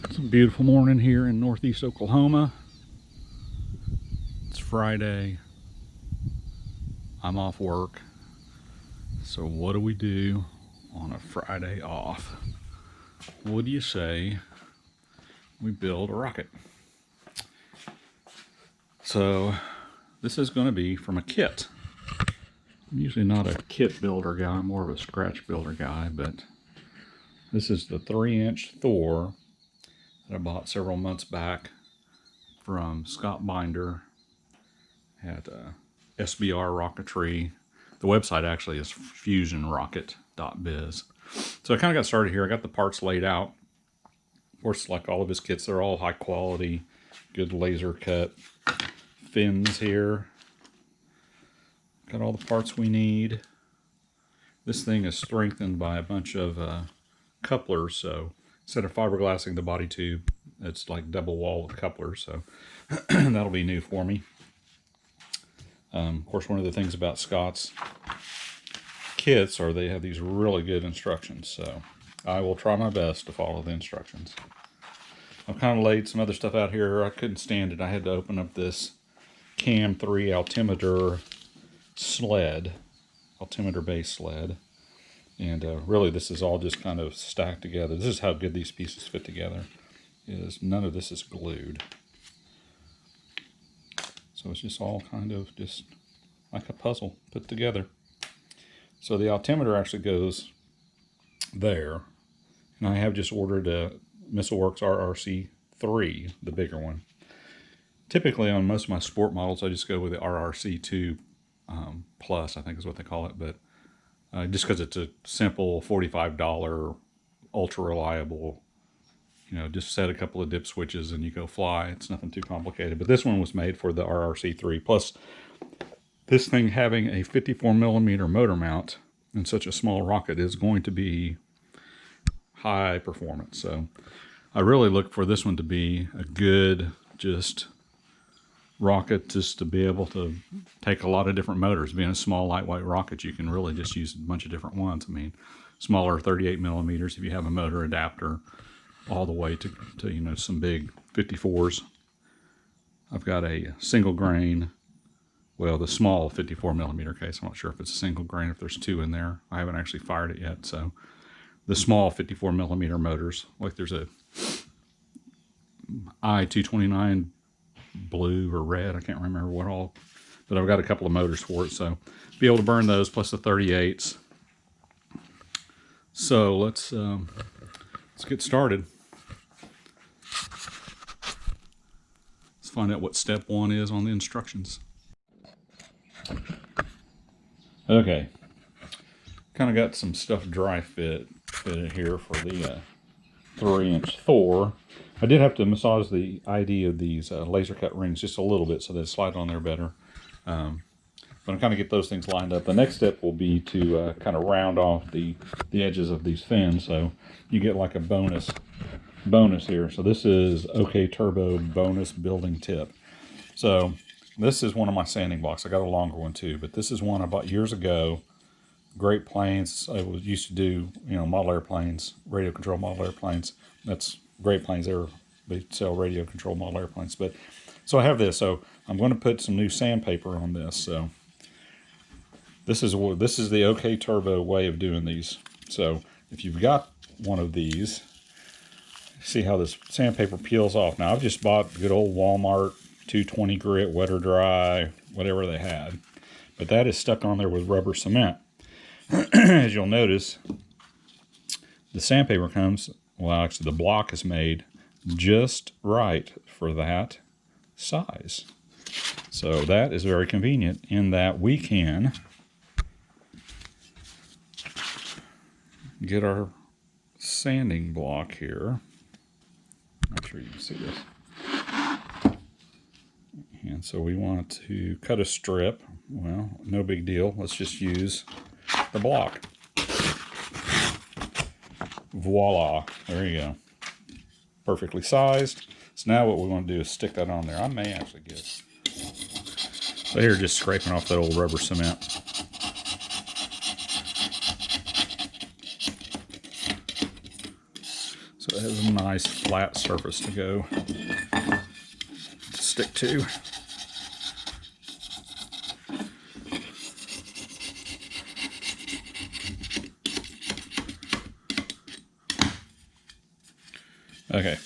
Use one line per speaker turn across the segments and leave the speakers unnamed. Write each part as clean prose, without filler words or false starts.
It's a beautiful morning here in northeast Oklahoma. It's Friday. I'm off work. So what do we do on a Friday off? What do you say we build a rocket? So this is going to be from a kit. I'm usually not a kit builder guy, I'm more of a scratch builder guy, but this is the 3-inch Thor that I bought several months back from Scott Binder at SBR Rocketry. The website actually is fusionrocket.biz. So I kind of got started here. I got the parts laid out. Of course, like all of his kits, they're all high quality, good laser cut fins here. Got all the parts we need. This thing is strengthened by a bunch of couplers, so instead of fiberglassing the body tube, it's like double wall with couplers, so that'll be new for me. Of course, one of the things about Scott's kits are they have these really good instructions, so I will try my best to follow the instructions. I've kind of laid some other stuff out here. I couldn't stand it. I had to open up this Cam 3 altimeter sled, altimeter base sled, and really this is all just kind of stacked together. This is how good these pieces fit together, is none of this is glued. So it's just all kind of just like a puzzle put together. So the altimeter actually goes there, and I have just ordered a MissileWorks RRC3, the bigger one. Typically on most of my sport models I just go with the RRC2 Plus, I think is what they call it, but just because it's a simple $45 ultra reliable, you know, just set a couple of dip switches and you go fly. It's nothing too complicated. But this one was made for the RRC3. Plus, this thing having a 54mm motor mount in such a small rocket is going to be high performance. So I really look for this one to be a good, just rocket, just to be able to take a lot of different motors. Being a small lightweight rocket, you can really just use a bunch of different ones. I mean, smaller 38mm if you have a motor adapter, all the way to you know, some big 54s. I've got a single grain, well, the small 54mm case. I'm not sure if it's a single grain, if there's two in there. I haven't actually fired it yet. So the small 54mm motors, like there's a I-229 blue or red, I can't remember what all, but I've got a couple of motors for it, so be able to burn those plus the 38s. So let's get started. Let's find out what step 1 is on the instructions. Okay, kind of got some stuff dry fitted here for the 3-inch Thor. I did have to massage the ID of these laser cut rings just a little bit so they slide on there better. But I'm kind of get those things lined up. The next step will be to kind of round off the edges of these fins, so you get like a bonus here. So this is OKTurbo bonus building tip. So this is one of my sanding blocks. I got a longer one too, but this is one I bought years ago. Great Planes. I used to do, you know, model airplanes, radio control model airplanes. That's Great Planes. They sell radio control model airplanes. But so I have this. So I'm going to put some new sandpaper on this. So this is the OKTurbo way of doing these. So if you've got one of these, see how this sandpaper peels off. Now I've just bought good old Walmart 220 grit, wet or dry, whatever they had. But that is stuck on there with rubber cement. As you'll notice, the sandpaper comes, well, actually the block is made just right for that size. So that is very convenient in that we can get our sanding block here. Not sure you can see this. And so we want to cut a strip. Well, no big deal. Let's just use the block. Voila, there you go. Perfectly sized. So now what we want to do is stick that on there. I may actually get, so here, just scraping off that old rubber cement. it has a nice flat surface to go stick to. Okay,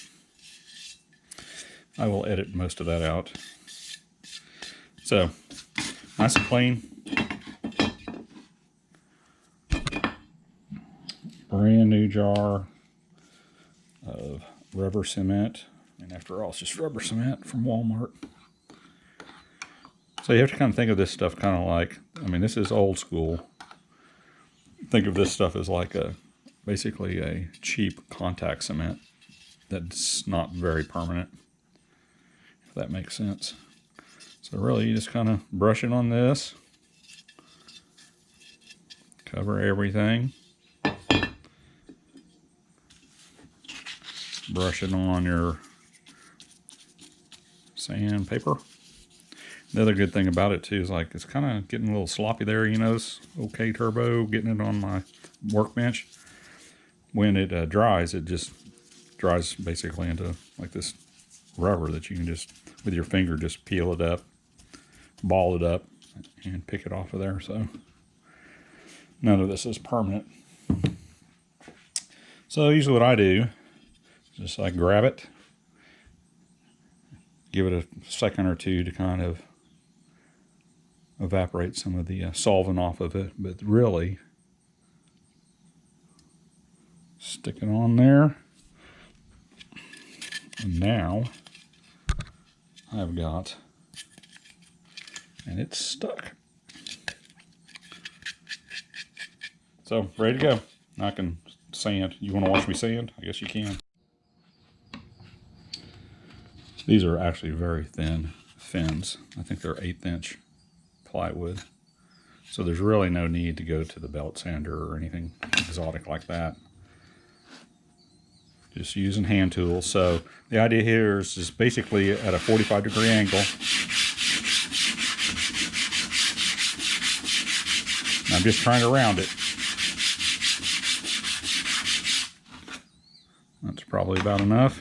I will edit most of that out. So, nice and clean. Brand new jar of rubber cement. And after all, it's just rubber cement from Walmart. So you have to kind of think of this stuff kind of like, I mean, this is old school. Think of this stuff as like basically a cheap contact cement that's not very permanent, if that makes sense. So really, you just kind of brush it on this, cover everything, brush it on your sandpaper. The other good thing about it too is like it's kind of getting a little sloppy there. You notice OKTurbo getting it on my workbench. When it dries, it just dries basically into like this rubber that you can just with your finger just peel it up, ball it up, and pick it off of there. So none of this is permanent. So usually what I do is just like grab it, give it a second or two to kind of evaporate some of the solvent off of it, but really stick it on there. And now I've got, and it's stuck. So ready to go. I can sand. You want to watch me sand? I guess you can. These are actually very thin fins. I think they're 1/8 inch plywood. So there's really no need to go to the belt sander or anything exotic like that. Just using hand tools. So the idea here is just basically at a 45-degree angle. I'm just trying to round it. That's probably about enough.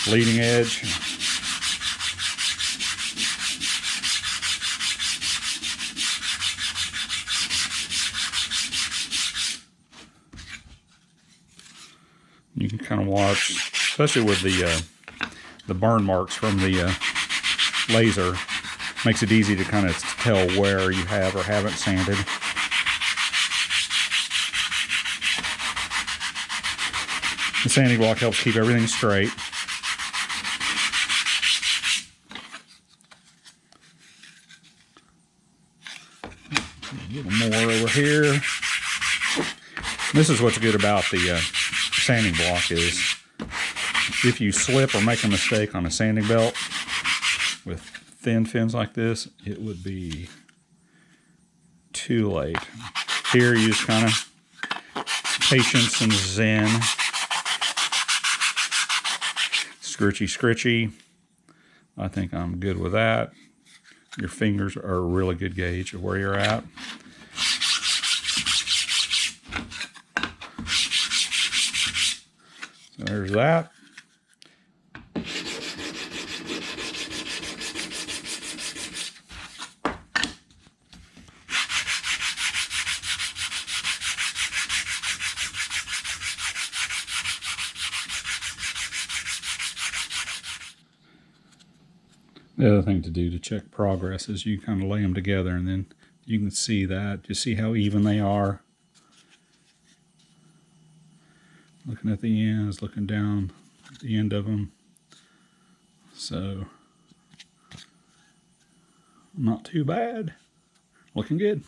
Leading edge. You can kind of watch, especially with the burn marks from the laser, makes it easy to kind of tell where you have or haven't sanded. The sanding block helps keep everything straight. A little more over here. This is what's good about the sanding block is if you slip or make a mistake on a sanding belt with thin fins like this, it would be too late. Here you just kind of patience and zen. Scritchy, scritchy. I think I'm good with that. Your fingers are a really good gauge of where you're at. So there's that. The other thing to do to check progress is you kind of lay them together and then you can see that. Just see how even they are. Looking at the ends, looking down at the end of them. So, not too bad. Looking good.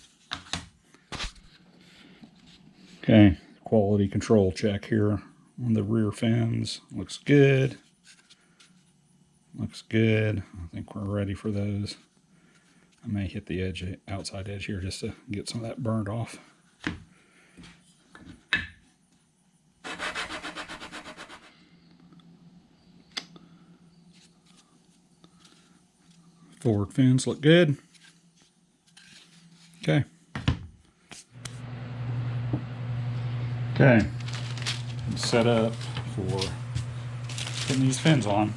Okay, quality control check here on the rear fins. Looks good. Looks good. I think we're ready for those. I may hit the edge, outside edge here just to get some of that burned off. Forward fins look good. Okay. Okay, I'm set up for putting these fins on.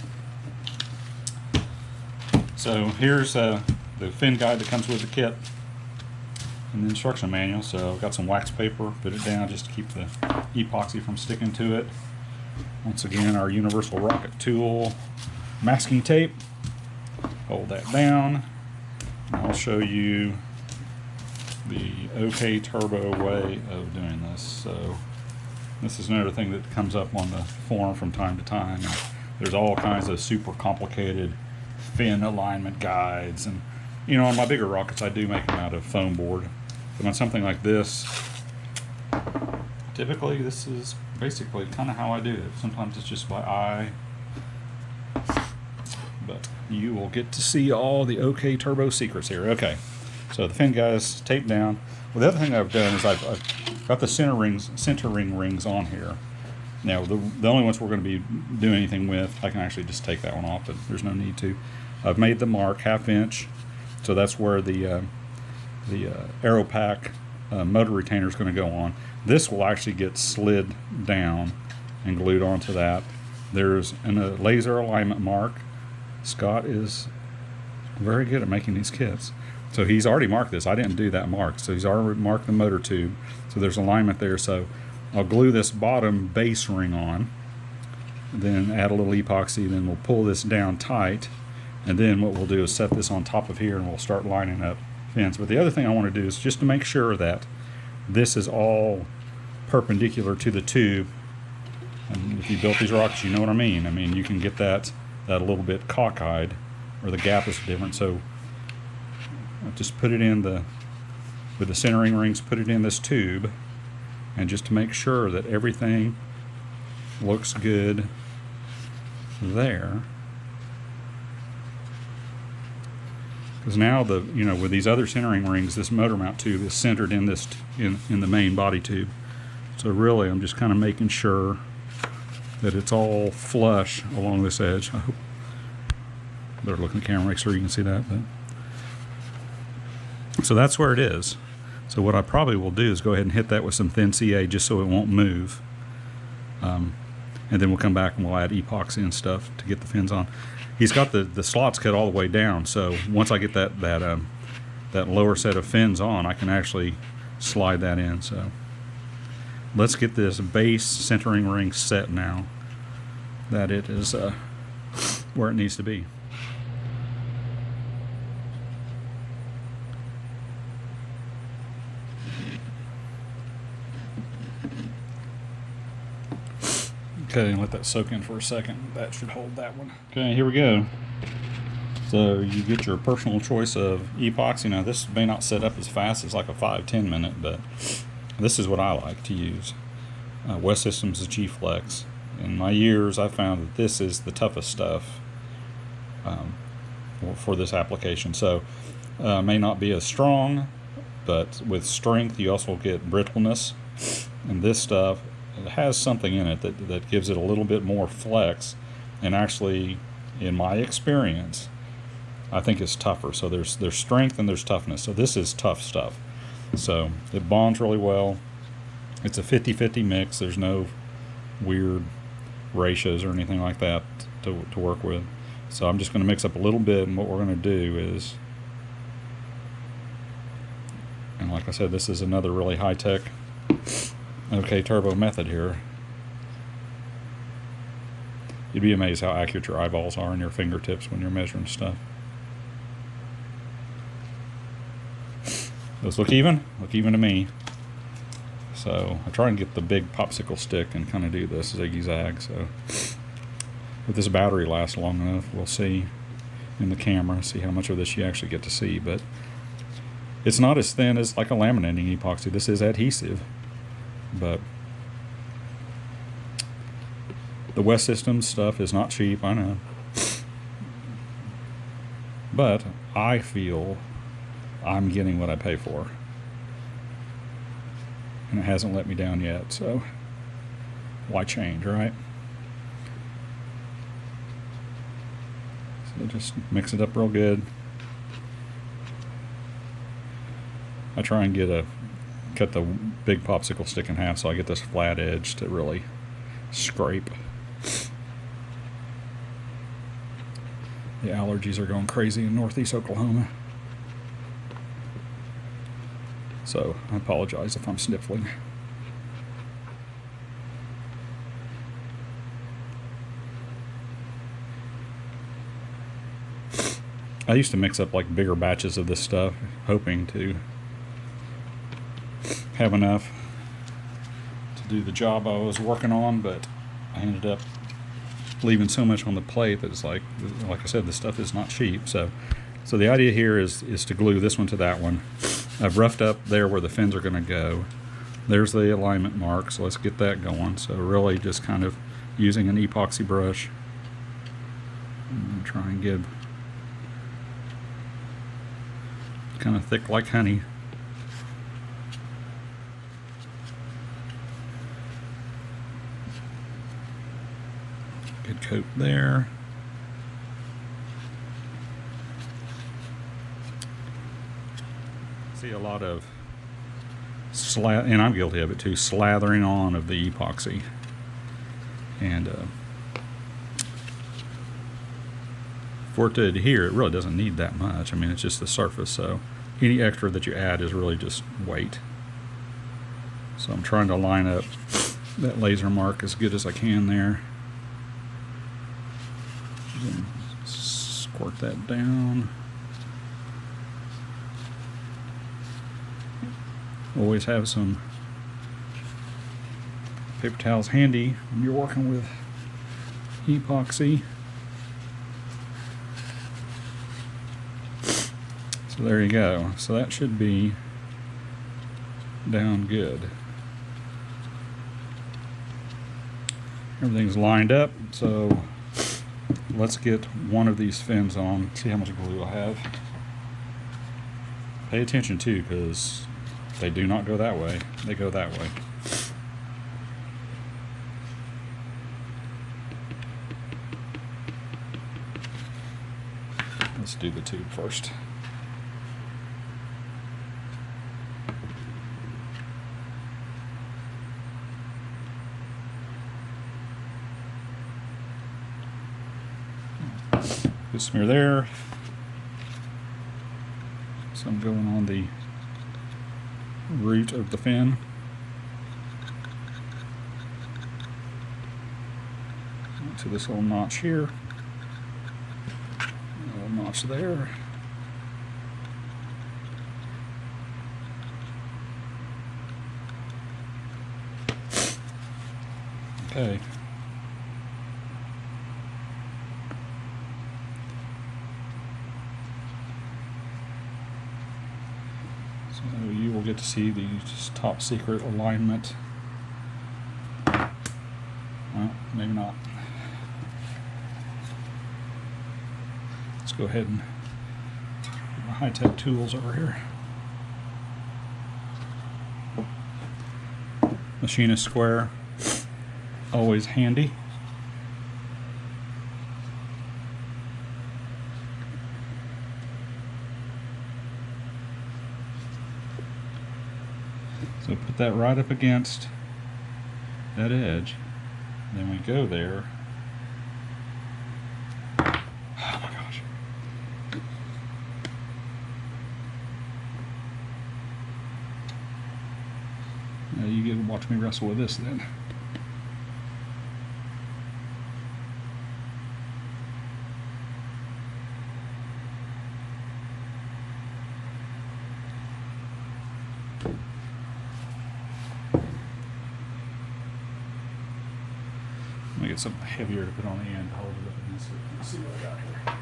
So here's the fin guide that comes with the kit and the instruction manual. So I've got some wax paper, put it down just to keep the epoxy from sticking to it. Once again, our universal rocket tool masking tape. Hold that down. I'll show you the OKTurbo way of doing this. So this is another thing that comes up on the forum from time to time. There's all kinds of super complicated fin alignment guides, and you know, on my bigger rockets I do make them out of foam board, but on something like this, typically this is basically kind of how I do it. Sometimes it's just by eye, but you will get to see all the OKTurbo secrets here. Okay, so the fin guys taped down. Well, the other thing I've done is I've got the center ring rings on here. Now the only ones we're going to be doing anything with, I can actually just take that one off, but there's no need to. I've made the mark 1/2 inch, so that's where the Aero Pack motor retainer is going to go on. This will actually get slid down and glued onto that. There's a laser alignment mark. Scott is very good at making these kits. So he's already marked this. I didn't do that mark. So he's already marked the motor tube. So there's alignment there. So I'll glue this bottom base ring on, then add a little epoxy, then we'll pull this down tight, and then what we'll do is set this on top of here and we'll start lining up fins. But the other thing I want to do is just to make sure that this is all perpendicular to the tube. And if you built these rockets, you know what I mean. I mean, you can get that a little bit cockeyed, or the gap is different. So I'll just put it in with the centering rings, put it in this tube, and just to make sure that everything looks good there. Because now with these other centering rings, this motor mount tube is centered in this in the main body tube. So really, I'm just kind of making sure that it's all flush along this edge. I hope better look in the camera, make sure you can see that. So that's where it is. So what I probably will do is go ahead and hit that with some thin CA just so it won't move. And then we'll come back and we'll add epoxy and stuff to get the fins on. He's got the slots cut all the way down, so once I get that lower set of fins on, I can actually slide that in. So let's get this base centering ring set now that it is where it needs to be. Okay, let that soak in for a second. That should hold that one. Okay, here we go. So you get your personal choice of epoxy. Now this may not set up as fast as like a 5-10 minute, but this is what I like to use. West Systems is G-Flex. In my years, I found that this is the toughest stuff for this application. So may not be as strong, but with strength you also get brittleness. And this stuff, it has something in it that gives it a little bit more flex, and actually, in my experience, I think it's tougher. So there's strength and there's toughness. So this is tough stuff. So it bonds really well. It's a 50-50 mix. There's no weird ratios or anything like that to work with. So I'm just going to mix up a little bit, and what we're going to do is, and like I said, this is another really high-tech OKTurbo method here. You'd be amazed how accurate your eyeballs are and your fingertips when you're measuring stuff. Those look even? Look even to me. So I try and get the big popsicle stick and kind of do this ziggy-zag. So if this battery lasts long enough, we'll see in the camera, see how much of this you actually get to see. But it's not as thin as like a laminating epoxy. This is adhesive. But the West Systems stuff is not cheap, I know. But I feel I'm getting what I pay for. And it hasn't let me down yet, so why change, right? So just mix it up real good. I try and cut the big popsicle stick in half so I get this flat edge to really scrape. The allergies are going crazy in northeast Oklahoma. So I apologize if I'm sniffling. I used to mix up like bigger batches of this stuff, hoping to have enough to do the job I was working on, but I ended up leaving so much on the plate that it's like I said, this stuff is not cheap. So the idea here is to glue this one to that one. I've roughed up there where the fins are going to go. There's the alignment mark, so let's get that going. So really just kind of using an epoxy brush and try and give kind of thick like honey. Good coat there. See a lot of and I'm guilty of it too, slathering on of the epoxy. And for it to adhere, it really doesn't need that much. I mean, it's just the surface, so any extra that you add is really just weight. So I'm trying to line up that laser mark as good as I can there. And squirt that down. Always have some paper towels handy when you're working with epoxy. So there you go. So that should be down good. Everything's lined up, so let's get one of these fins on, see how much glue I have. Pay attention too, because they do not go that way. They go that way. Let's do the tube first. Good smear there. So I'm going on the root of the fin. To this little notch here. A little notch there. Okay. So you will get to see the top secret alignment. Well, maybe not. Let's go ahead and get my high-tech tools over here. Machinist square, always handy. So put that right up against that edge. Then we go there. Oh my gosh. Now you get to watch me wrestle with this then. Let me get something heavier to put on the end to hold it up against it. Let's see what I got here.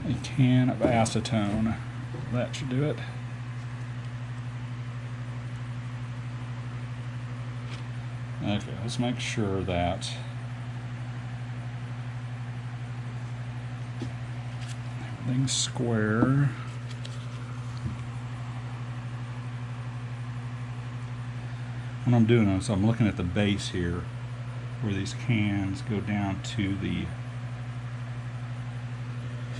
A can of acetone. That should do it. Okay, let's make sure that everything's square. What I'm doing is I'm looking at the base here where these cans go down to the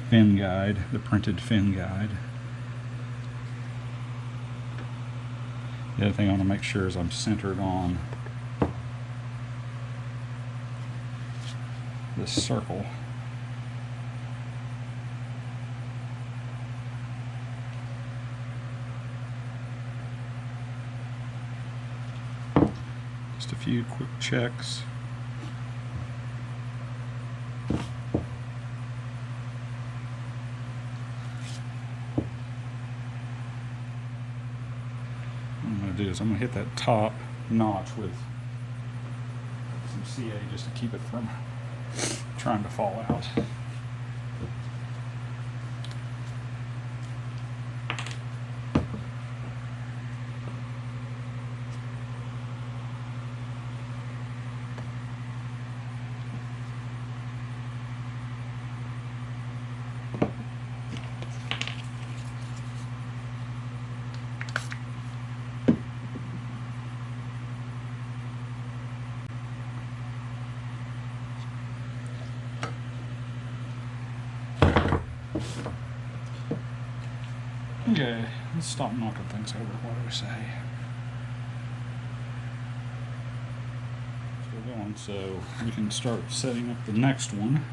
fin guide, the printed fin guide. The other thing I want to make sure is I'm centered on this circle. Just a few quick checks. What I'm going to do is I'm going to hit that top notch with some CA just to keep it from trying to fall out. Okay, let's stop knocking things over. What do we say? Still going, so we can start setting up the next one.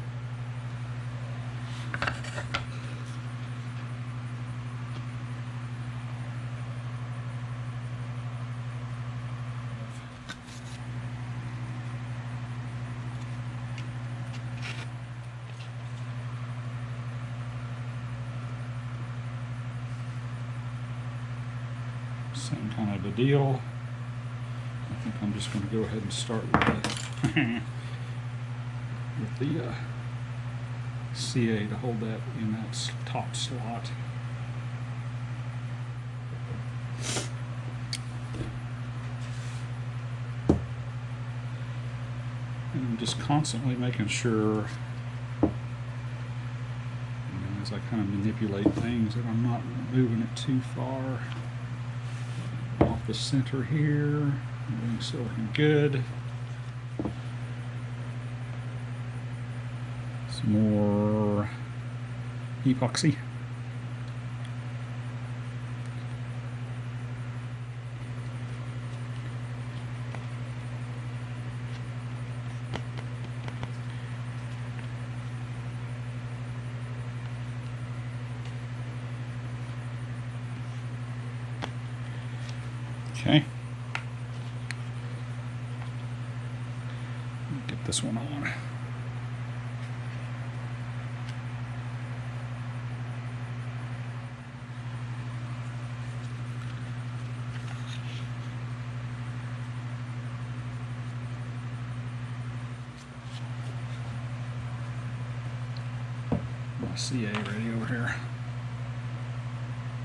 Same kind of a deal. I think I'm just going to go ahead and start with the CA to hold that in that top slot. And I'm just constantly making sure, as I kind of manipulate things, that I'm not moving it too far off the center here. Everything's still looking good. Some more epoxy. Okay. Get this one on. My CA ready over here.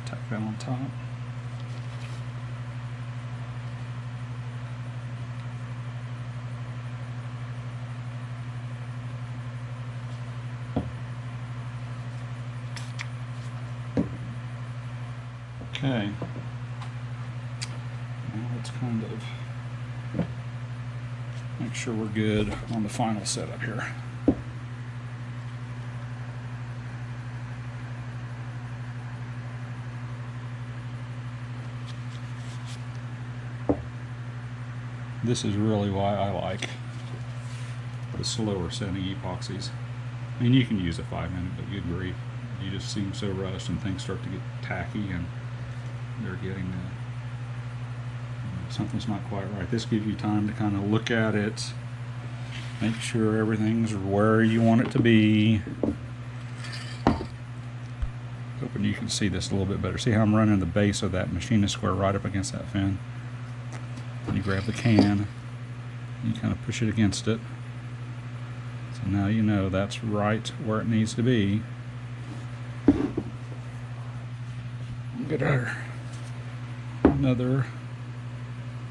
Tack that on top. Okay, now let's kind of make sure we're good on the final setup here. This is really why I like the slower setting epoxies. I mean, you can use a 5-minute, but good grief, you just seem so rushed and things start to get tacky and they're getting something's not quite right. This gives you time to kind of look at it, make sure everything's where you want it to be. Hoping you can see this a little bit better. See how I'm running the base of that machinist square right up against that fin? And you grab the can, you kind of push it against it. So now you know that's right where it needs to be. Get another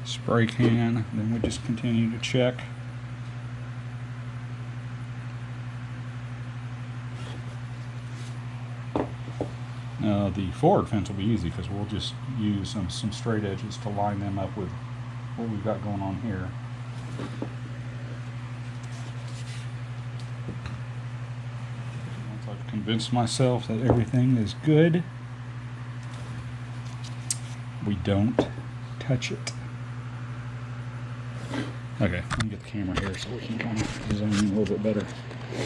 spray can, then we just continue to check. Now the forward fence will be easy because we'll just use some straight edges to line them up with what we've got going on here. Once I've convinced myself that everything is good. We don't touch it. Okay, let me get the camera here so we can kind of zoom in a little bit better. So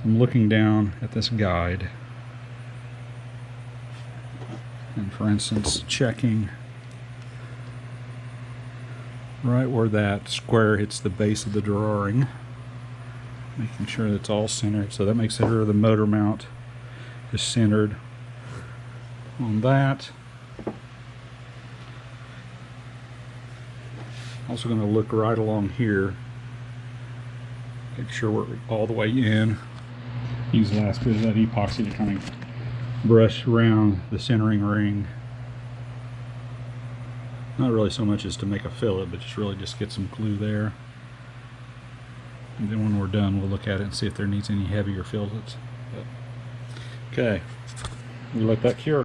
I'm looking down at this guide, and for instance, checking right where that square hits the base of the drawing, making sure that's all centered. So that makes sure the motor mount is centered on that. Also going to look right along here, make sure we're all the way in. Use the last bit of that epoxy to kind of brush around the centering ring. Not really so much as to make a fillet, but just get some glue there. And then when we're done, we'll look at it and see if there needs any heavier fillets. Okay, we let that cure.